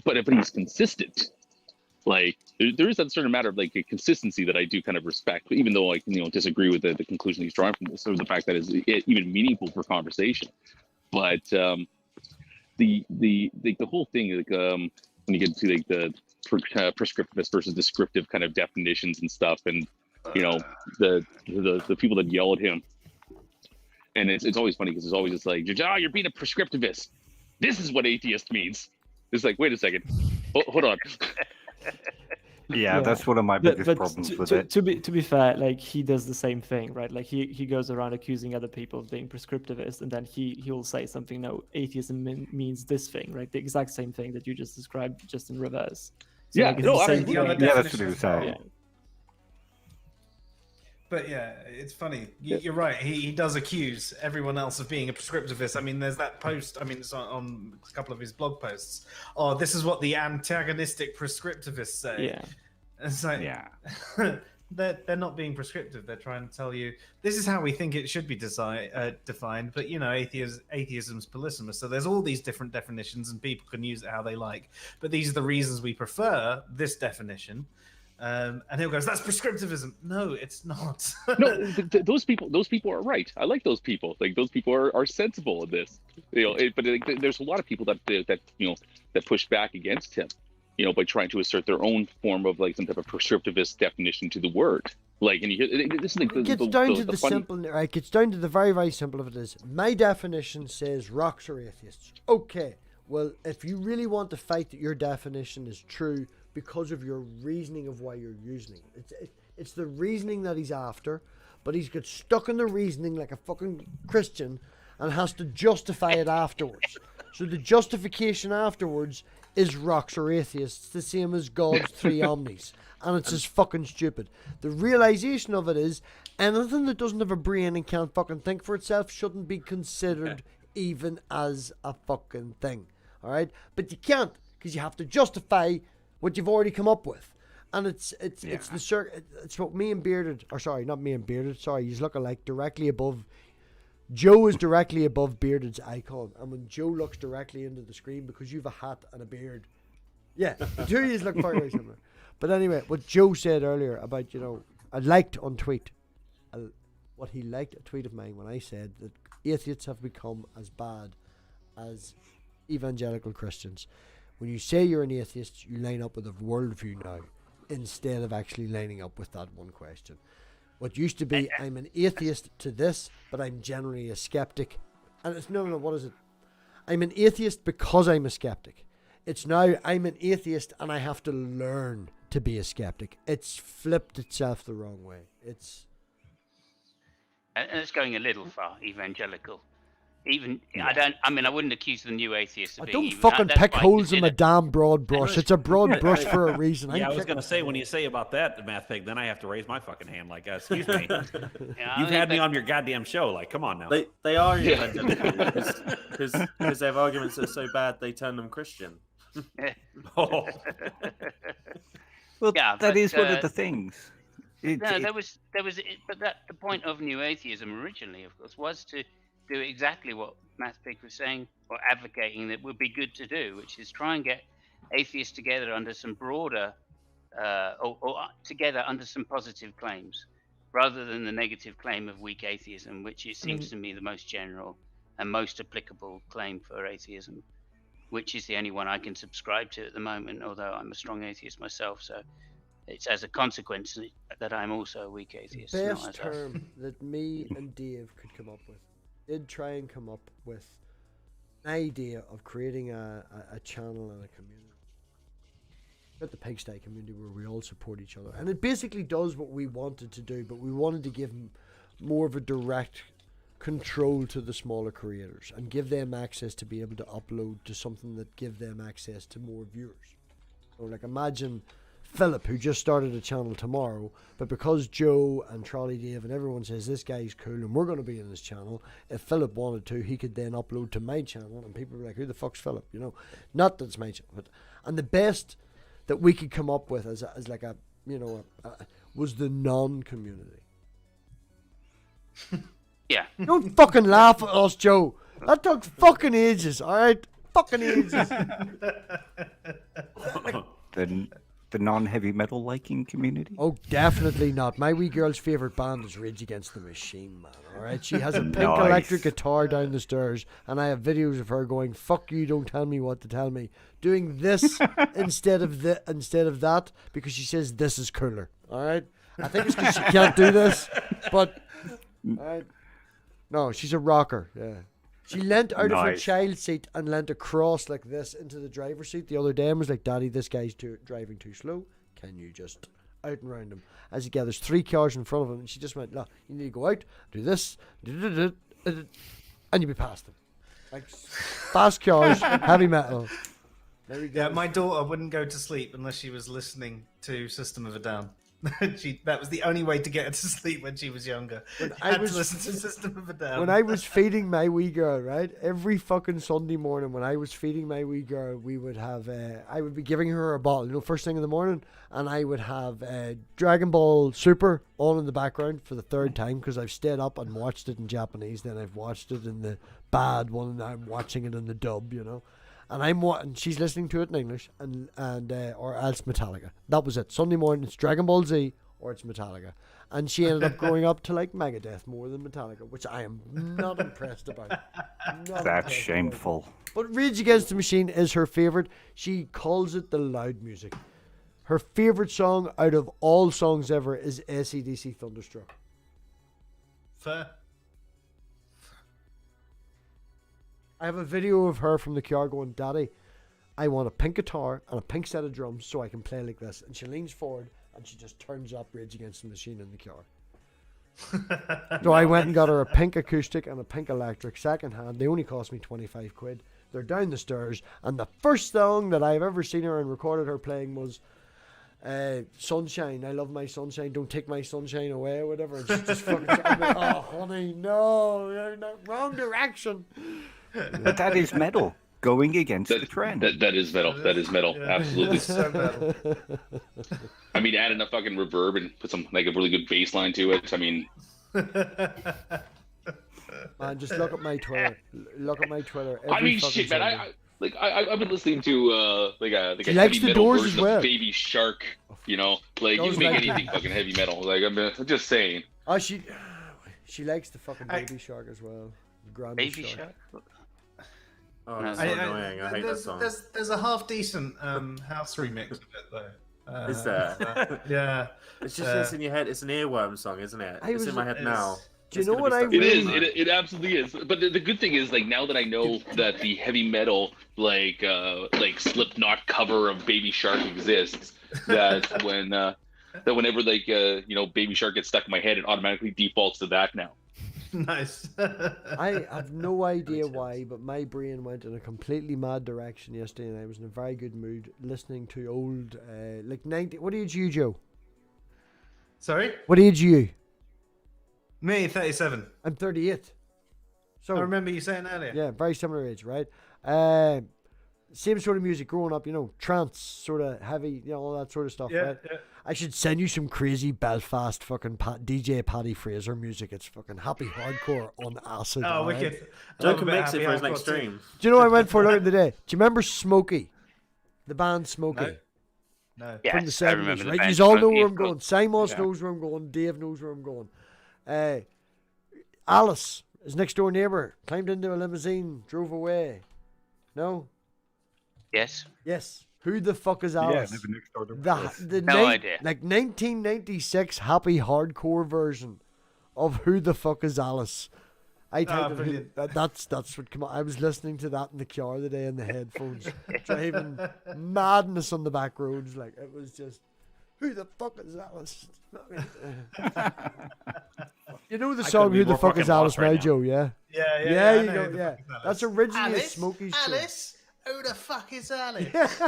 but he's consistent. Like there is that certain matter of like a consistency that I do kind of respect, even though I disagree with the conclusion he's drawing from this, or the fact that is even meaningful for conversation. But the whole thing, like when you get to like the prescriptivist versus descriptive kind of definitions and stuff, and the people that yell at him, and it's always funny because it's always just like, you're being a prescriptivist. This is what atheist means. It's like, wait a second, hold on. Yeah, that's one of my biggest problems with it. To be fair, like he does the same thing, right? Like he goes around accusing other people of being prescriptivist, and then he'll say something. No, atheism means this thing, right? The exact same thing that you just described, just in reverse. So Yeah, like, it's no, the I same mean, thing. Yeah, that's what he was saying. Yeah. But yeah, it's funny. You're right. He does accuse everyone else of being a prescriptivist. I mean, there's that post. I mean, it's on a couple of his blog posts. Oh, this is what the antagonistic prescriptivists say. Yeah. It's like, Yeah. they're not being prescriptive. They're trying to tell you this is how we think it should be defined. But atheism's polysemous. So there's all these different definitions, and people can use it how they like. But these are the reasons we prefer this definition. And he'll go, that's prescriptivism. No, it's not. No, those people are right. I like those people. Like those people are sensible in this. But there's a lot of people that push back against him, by trying to assert their own form of like some type of prescriptivist definition to the word. Like, and this is like It gets down to the simple, right? It gets down to the very, very simple of it is, my definition says rocks are atheists. Okay, well, if you really want to fight that your definition is true because of your reasoning of why you're using it, it's the reasoning that he's after, but he's got stuck in the reasoning like a fucking Christian and has to justify it afterwards. So the justification afterwards is rocks are atheists, the same as God's three omnis, and it's just fucking stupid. The realization of it is anything that doesn't have a brain and can't fucking think for itself shouldn't be considered even as a fucking thing. All right, but you can't, because you have to justify what you've already come up with, and it's what me and Bearded, or sorry, not me and Bearded, sorry, you look alike, directly above. Joe is directly above Bearded's icon, and when Joe looks directly into the screen, because you've a hat and a beard, yeah, the two of you look very, very similar. But anyway, what Joe said earlier about, I liked on tweet, what he liked a tweet of mine when I said that atheists have become as bad as evangelical Christians. When you say you're an atheist, you line up with a worldview now, instead of actually lining up with that one question. What used to be, I'm an atheist to this, but I'm generally a skeptic. And it's, no, what is it? I'm an atheist because I'm a skeptic. It's now, I'm an atheist and I have to learn to be a skeptic. It's flipped itself the wrong way. And it's going a little far, evangelical. I wouldn't accuse the new atheists of being don't fucking pick holes in the damn broad brush. It's a broad brush for a reason. Yeah, I was going to say, when you say about that, MathPig, then I have to raise my fucking hand. Like, excuse me. You've had me on your goddamn show. Like, come on now. They are evangelical because they have arguments that are so bad they turn them Christian. Oh. Well, Yeah, that but, is one of the things. But the point of new atheism originally, of course, was to do exactly what MathPig was saying, or advocating that would be good to do, which is try and get atheists together under some broader, or together under some positive claims, rather than the negative claim of weak atheism, which it seems to me the most general and most applicable claim for atheism, which is the only one I can subscribe to at the moment, although I'm a strong atheist myself, so it's as a consequence that I'm also a weak atheist. Best term that me and Dave could come up with. Did try and come up with an idea of creating a channel and a community. At the Pigsty community where we all support each other. And it basically does what we wanted to do, but we wanted to give more of a direct control to the smaller creators and give them access to be able to upload to something that give them access to more viewers. So like imagine Philip, who just started a channel tomorrow, but because Joe and Trolley Dave and everyone says this guy's cool and we're going to be in this channel, if Philip wanted to, he could then upload to my channel and people were like, who the fuck's Philip? Not that it's my channel. And the best that we could come up with as like was the non-community. Yeah. Don't fucking laugh at us, Joe. That took fucking ages, alright? Fucking ages. The non-heavy metal liking community. Oh, definitely not. My wee girl's favourite band is Rage Against the Machine, man. Alright? She has a pink Nice. electric guitar down the stairs, and I have videos of her going, "Fuck you, don't tell me what to tell me." Doing this instead of that, because she says this is cooler. Alright? I think it's because she can't do this, but alright. No, she's a rocker, yeah. She leant out of her Nice. child seat and leant across like this into the driver's seat the other day and was like, "Daddy, this guy's driving too slow. Can you just out and round him?" As he gathers 3 cars in front of him, and she just went, "Look, you need to go out, do this, and you'll be past him." Like, fast cars, heavy metal. There we go. Yeah, my daughter wouldn't go to sleep unless she was listening to System of a Down. That was the only way to get her to sleep when she was younger. I Had was- to listen to System of a Down. When I was feeding my wee girl, right, every fucking Sunday morning when I was feeding my wee girl, we would have, I would be giving her a bottle, first thing in the morning, and I would have Dragon Ball Super on in the background for the 3rd time, because I've stayed up and watched it in Japanese, then I've watched it in the bad one, and I'm watching it in the dub, And and she's listening to it in English, and or else Metallica. That was it. Sunday morning, it's Dragon Ball Z or it's Metallica. And she ended up growing up to like Megadeth more than Metallica, which I am not impressed about. Not That's impressed shameful. about. But Rage Against the Machine is her favourite. She calls it the loud music. Her favourite song out of all songs ever is AC/DC Thunderstruck. Fair. I have a video of her from the car going, "Daddy, I want a pink guitar and a pink set of drums so I can play like this." And she leans forward and she just turns up Rage Against the Machine in the car. So I went and got her a pink acoustic and a pink electric second hand. They only cost me 25 quid. They're down the stairs, and the first song that I've ever seen her and recorded her playing was Sunshine. I love my sunshine, don't take my sunshine away, or whatever. And she just fucking I'm like, "Oh honey, no, you're in the wrong direction." But that is metal. Going against the trend. That is metal. That is metal. Yeah. Absolutely. So metal. I mean, add enough fucking reverb and put some like a really good bass line to it. I mean, Man, just look at my Twitter. Look at my Twitter. I Every mean, fucking shit, man. Sunday. I've been listening to like a She likes heavy the metal Doors version as well. of Baby Shark. You know, like you Does can make like anything fucking heavy metal. Like I'm just saying. Oh, she likes the fucking Baby Shark as well. Granny Baby Shark. Oh, that's I- so annoying. I hate that song. There's a half decent house remix of it though. Is there? Yeah. It's just it's in your head. It's an earworm song, isn't it? It's in my head now. Do you It's know gonna what be I stuck It in is. my mind. It absolutely is. But the good thing is, like, now that I know that the heavy metal, like Slipknot cover of Baby Shark exists, that whenever like Baby Shark gets stuck in my head, it automatically defaults to that now. Nice. I have no idea why, but my brain went in a completely mad direction yesterday, and I was in a very good mood listening to old, like 90. What age are you, Joe? Sorry? What age are you? Me, 37. I'm 38. So I remember you saying earlier. yeah, very similar age, right? Same sort of music growing up, trance, sort of heavy, all that sort of stuff, Yeah, right? yeah. I should send you some crazy Belfast fucking DJ Paddy Fraser music. It's fucking happy hardcore on acid. Oh, alright? wicked. I Joe love a can bit of mix it happy for his hardcore next too. stream. Do you know what I went for the other day? Do you remember Smokey? The band Smokey. No. Yes, From the 70s, I remember the right? band You all know Smokey, where of I'm going. course. Simos Yeah. knows where I'm going. Dave knows where I'm going. Alice, his next door neighbour, climbed into a limousine, drove away. No? Yes. Yes. Who the fuck is Alice? living next door to The No idea. Like 1996 happy hardcore version of Who the Fuck is Alice. I typed it, brilliant. that's what come on. I was listening to that in the car the day in the headphones, driving madness on the back roads. Like it was just, who the fuck is Alice? You know the I song couldn't be "Who the more Fuck is fucking Alice" lost right now, now. Joe? Yeah. Yeah, Yeah, I you know go. who the Yeah, fuck is Alice. that's originally Alice? a Smokey's tune. Alice? Who the fuck is Alice?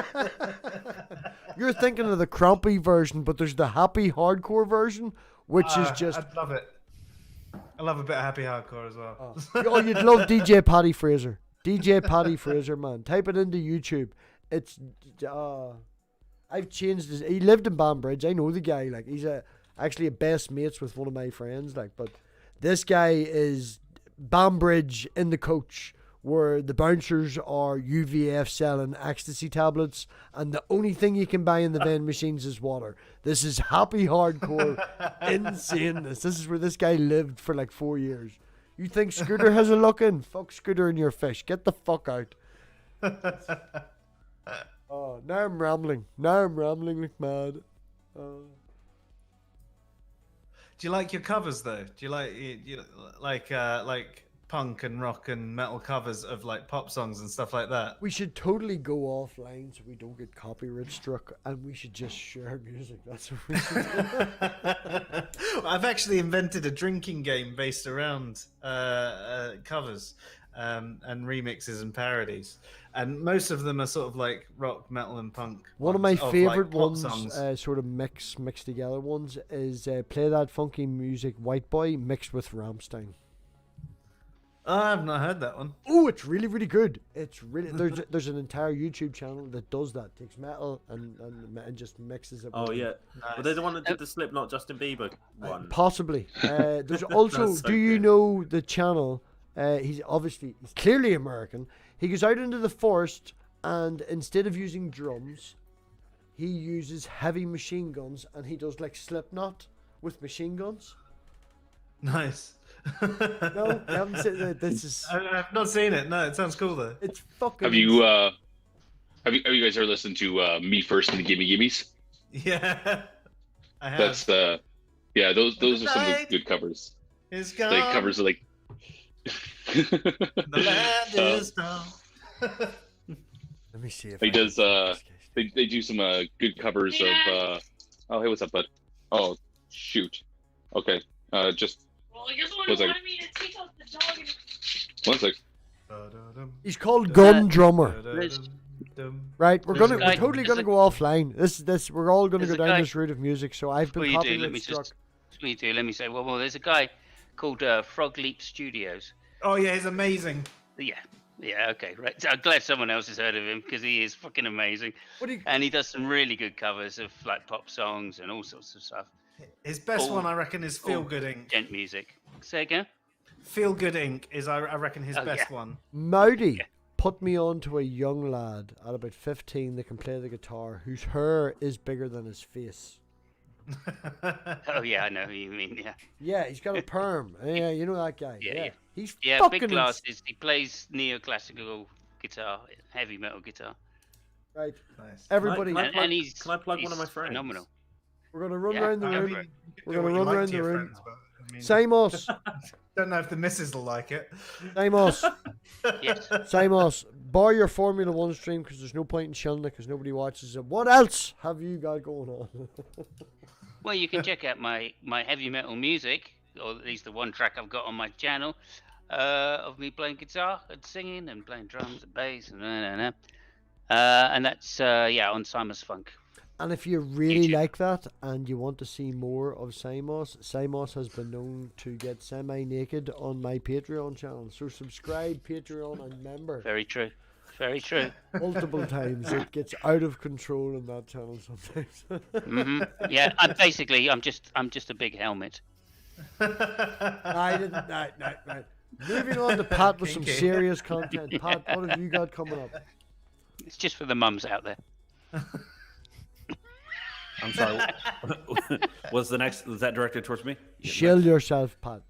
You're thinking of the crumpy version, but there's the happy hardcore version, which is just. I'd love it. I love a bit of happy hardcore as well. Oh, you'd love DJ Paddy Fraser. DJ Paddy Fraser, man. Type it into YouTube. It's. I've changed his. He lived in Banbridge. I know the guy. Like he's actually a best mates with one of my friends. Like, but This guy is Bambridge in the coach, where the bouncers are UVF selling ecstasy tablets, and the only thing you can buy in the vending machines is water. This is happy hardcore insaneness. This is where this guy lived for like 4 years. You think Scooter has a look in? Fuck Scooter and your fish. Get the fuck out. Oh, now I'm rambling. Now I'm rambling like mad. Do you like your covers though? Do you like punk and rock and metal covers of like pop songs and stuff like that? We should totally go offline so we don't get copyright struck, and we should just share music. That's what we should do. I've actually invented a drinking game based around covers and remixes and parodies, and most of them are sort of like rock, metal, and punk. One of my favorite pop ones, songs. sort of mixed together ones, is Play That Funky Music White Boy mixed with Rammstein. I've not heard that one. Oh, it's really, really good. It's really there's an entire YouTube channel that does that. Takes metal and just mixes it. Oh with yeah, Nice. were they the one that did the Slipknot Justin Bieber one? Possibly. There's also. That's so Do you good. know the channel? He's clearly American. He goes out into the forest, and instead of using drums, he uses heavy machine guns, and he does like Slipknot with machine guns. Nice. No, you haven't seen it. This is. I've not seen it. No, it sounds cool though. It's fucking. Have you guys ever listened to Me First and the Gimme Gimmes? Yeah, I have. That's yeah, those are some of the night good covers. It's gone. Like covers of like The land is down. Let me see if he I does can- they do some good covers of oh hey, what's up, bud? Oh shoot. Okay. Just Well, you're the one one who sec. wanted me to take out the dog and... 1 sec. He's called Gun Drummer. Right, we're There's gonna a guy- we're totally there's gonna a- go offline. This we're all gonna there's go a down guy- this route of music. So I've been Before you do, let copyright me struck. let me say, well, there's a guy called Frog Leap Studios. Oh yeah, he's amazing. Yeah, okay, right. So I'm glad someone else has heard of him because he is fucking amazing. What do you? And he does some really good covers of like pop songs and all sorts of stuff. His best Oh. one, I reckon, is Feel Good Inc. Gent music. Say again? Feel Good Inc. is, I reckon, his Oh, best yeah. one. Mowdy Yeah. put me on to a young lad at about 15 that can play the guitar, whose hair is bigger than his face. Oh yeah, I know who you mean. Yeah, Yeah, he's got a perm. Yeah, you know that guy. Yeah, Yeah, yeah. he's yeah. fucking Big glasses. He plays neoclassical guitar, heavy metal guitar. right. Nice. Everybody, Can I And plug- he's can I plug one of my he's friends? Phenomenal. we're gonna run Yeah, around the I room. mean, We're gonna run around the room. Samos, Don't know if the missus will like it. Samos, Yes. Samos. Bar your Formula One stream because there's no point in shilling it because nobody watches it. What else have you got going on? Well, you can check out my heavy metal music, or at least the one track I've got on my channel, of me playing guitar and singing and playing drums and bass and that's on Simon's Funk. And if you really YouTube. like that and you want to see more of Samos, Samos has been known to get semi-naked on my Patreon channel. So subscribe, Patreon, and member. Very true. Very true. Multiple times. It gets out of control on that channel sometimes. Yeah, I'm just a big helmet. I didn't. No. Moving on to Pat with some Kinky. serious content. Pat, what have you got coming up? It's just for the mums out there. I'm sorry. Was that directed towards me? Shield yourself, Pat.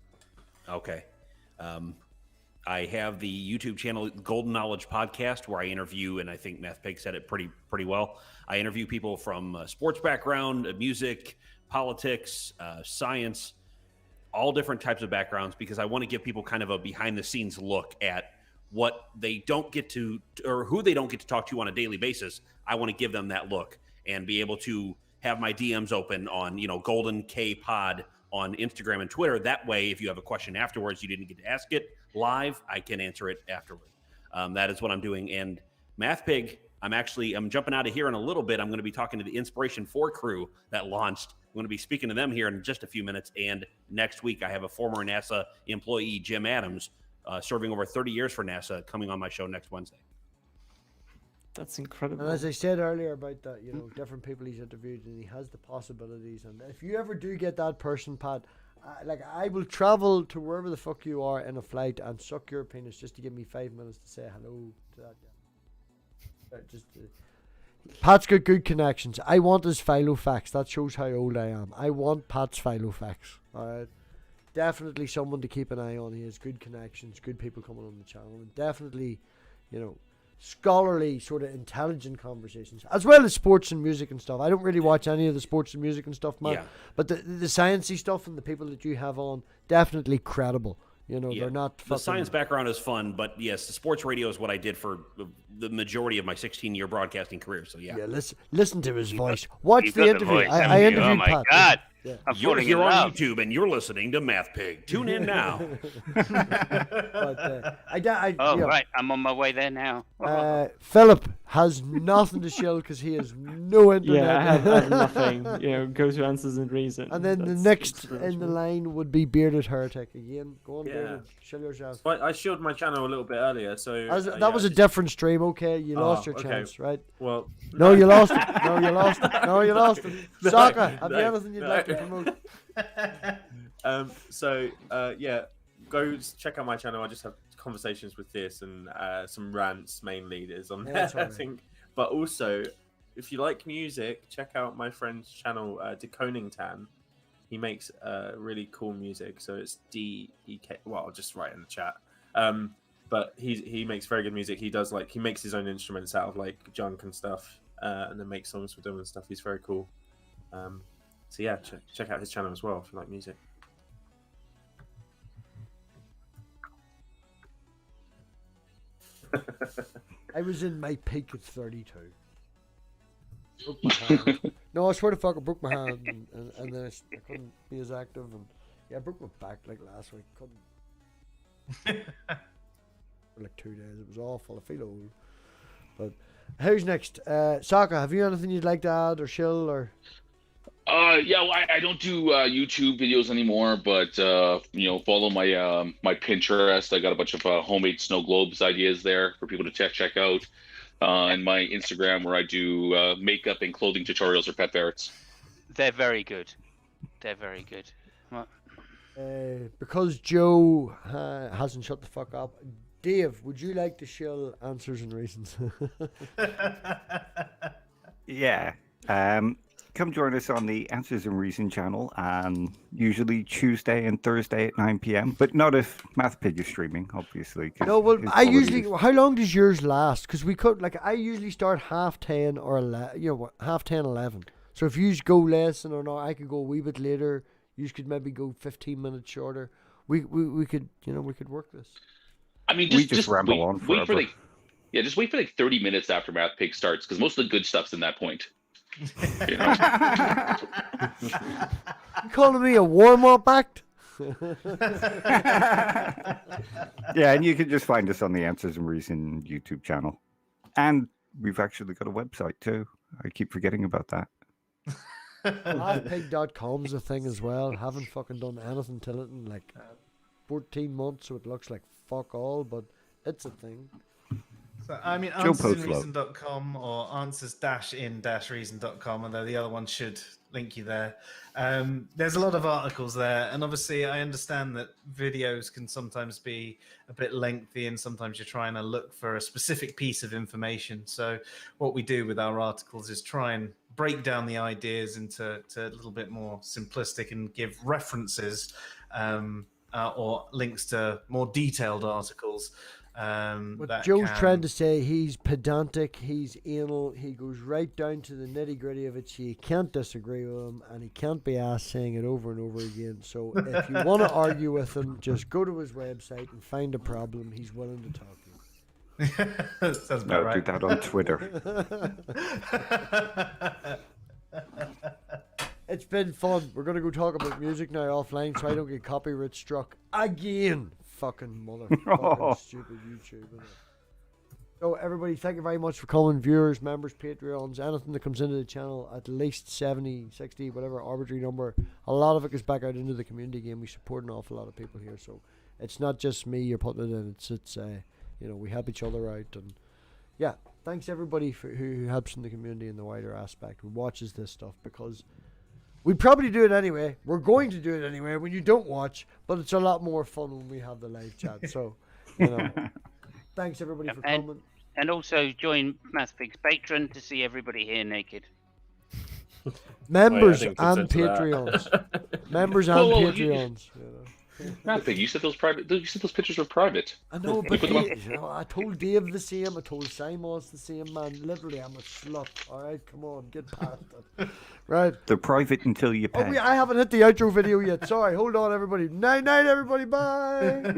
Okay. I have the YouTube channel Golden Knowledge Podcast where I interview, and I think MathPig said it pretty well. I interview people from sports background, music, politics, science, all different types of backgrounds because I want to give people kind of a behind-the-scenes look at what they don't get to, or who they don't get to talk to on a daily basis. I want to give them that look and be able to have my DMs open on, Golden K Pod on Instagram and Twitter. That way, if you have a question afterwards, you didn't get to ask it live, I can answer it afterward. That is what I'm doing. And MathPig, I'm jumping out of here in a little bit. I'm going to be talking to the Inspiration 4 crew that launched. I'm going to be speaking to them here in just a few minutes. And next week, I have a former NASA employee, Jim Adams, serving over 30 years for NASA, coming on my show next Wednesday. That's incredible. And as I said earlier about that, different people he's interviewed and he has the possibilities. And if you ever do get that person, Pat, I will travel to wherever the fuck you are in a flight and suck your penis just to give me 5 minutes to say hello to that guy. Pat's got good connections. I want his Filofax. That shows how old I am. I want Pat's Filofax. Alright. Definitely someone to keep an eye on. He has good connections, good people coming on the channel, and definitely, scholarly, sort of intelligent conversations, as well as sports and music and stuff. I don't really watch any of the sports and music and stuff, man. Yeah. But the sciencey stuff and the people that you have on, definitely credible. They're not The science background is fun, but yes, the sports radio is what I did for the majority of my 16-year broadcasting career. So yeah. Yeah, listen to his voice. Watch You've the got interview. voice, I haven't you? interviewed Oh my Pat. God. Yeah. I'm You're falling here in on love. YouTube and you're listening to MathPig. Tune in now. But Right, I'm on my way there now. Philip has nothing to shill because he has no internet. Yeah, I have nothing. Go to Answers and Reason. And then the next in the line would be Bearded Heretic again. Go on, Yeah. Bearded. Shill yourself. But I shielded my channel a little bit earlier, so That was a different stream. Okay, you lost your okay. chance, right? Well, No, you lost it. No, you lost it. No, you lost it. Soccer, have you no, anything you'd like to promote? Go check out my channel. I just have conversations with this and some rants mainly is on Yeah, there, that's all I right. think. But also, if you like music, check out my friend's channel, Dan. He makes really cool music. So it's DEK. Well, I'll just write in the chat. But he makes very good music. He does he makes his own instruments out of junk and stuff, and then makes songs with them and stuff. He's very cool. So yeah, check out his channel as well if you like music. I was in my peak at 32. Broke my hand. No, I swear to fuck, I broke my hand, and then I couldn't be as active. And I broke my back last week. Couldn't. For 2 days. It was awful. I feel old. But who's next? Sokka, have you anything you'd like to add or shill or? I don't do YouTube videos anymore, but follow my Pinterest. I got a bunch of homemade snow globes ideas there for people to check out, and my Instagram where I do makeup and clothing tutorials for pet ferrets. They're very good. They're very good. Because Joe hasn't shut the fuck up, Dave, would you like to shill Answers and Reasons? Yeah. Come join us on the Answers and Reason channel, usually Tuesday and Thursday at 9 p.m. But not if MathPig is streaming, obviously. No, well, how long does yours last? Because I usually start 10:30 or 11, 10:30, 11. So if you go less or not, I could go a wee bit later. You could maybe go 15 minutes shorter. We could, we could work this. I mean, just ramble on forever. Just wait for 30 minutes after MathPig starts, because most of the good stuff's in that point. You calling me a warm-up act? Yeah, and you can just find us on the Answers and Reason YouTube channel. And we've actually got a website too. I keep forgetting about that. MathPig.com's a thing as well. Haven't fucking done anything till it in 14 months, so it looks like fuck all, but it's a thing. So, I mean, answersinreason.com or answers-in-reason.com, although the other one should link you there. There's a lot of articles there, and obviously I understand that videos can sometimes be a bit lengthy, and sometimes you're trying to look for a specific piece of information. So what we do with our articles is try and break down the ideas into a little bit more simplistic and give references or links to more detailed articles. But Joe's trying to say he's pedantic, he's anal, he goes right down to the nitty gritty of it, so you can't disagree with him, and he can't be asked saying it over and over again. So if you want to argue with him, just go to his website and find a problem. He's willing to talk to you. Sounds about right. Do that on Twitter. It's been fun. We're going to go talk about music now offline so I don't get copyright struck again. Fucking motherfucking stupid YouTube. So everybody, thank you very much for coming. Viewers, members, Patreons, anything that comes into the channel, at least 70, 60, whatever arbitrary number. A lot of it goes back out into the community game. We support an awful lot of people here, so it's not just me you're putting it in. It's we help each other out, and yeah, thanks everybody who helps in the community in the wider aspect, who watches this stuff, because We probably do it anyway. We're going to do it anyway when you don't watch, but it's a lot more fun when we have the live chat. So, you know, thanks everybody for coming. And also join MathPig's Patreon to see everybody here naked. Members I think and consent to that. Patreons. Members and Whoa, Patreons. You know. MathPig, you said those private. You said those pictures were private. I know, You but put them up. you know, I told Dave the same. I told Simons the same, man. Literally, I'm a slut. All right, come on, get past it. Right. They're private until you pay. Oh, I haven't hit the outro video yet. Sorry. Hold on, everybody. Night, night, everybody. Bye.